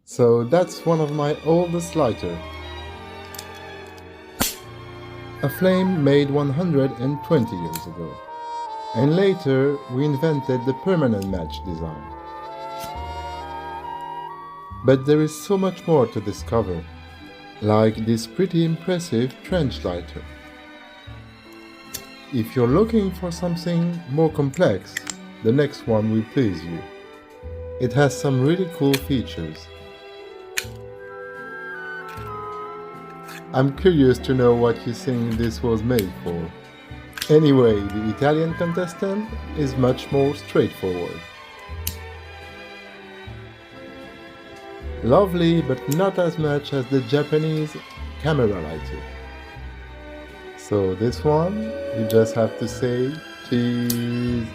So that's one of my oldest lighter. A flame made 120 years ago. And later we invented the permanent match design. But there is so much more to discover, like this pretty impressive trench lighter. If you're looking for something more complex, the next one will please you. It has some really cool features. I'm curious to know what you think this was made for. Anyway, the Italian contestant is much more straightforward. Lovely, but not as much as the Japanese camera lighter. So this one, you just have to say cheese.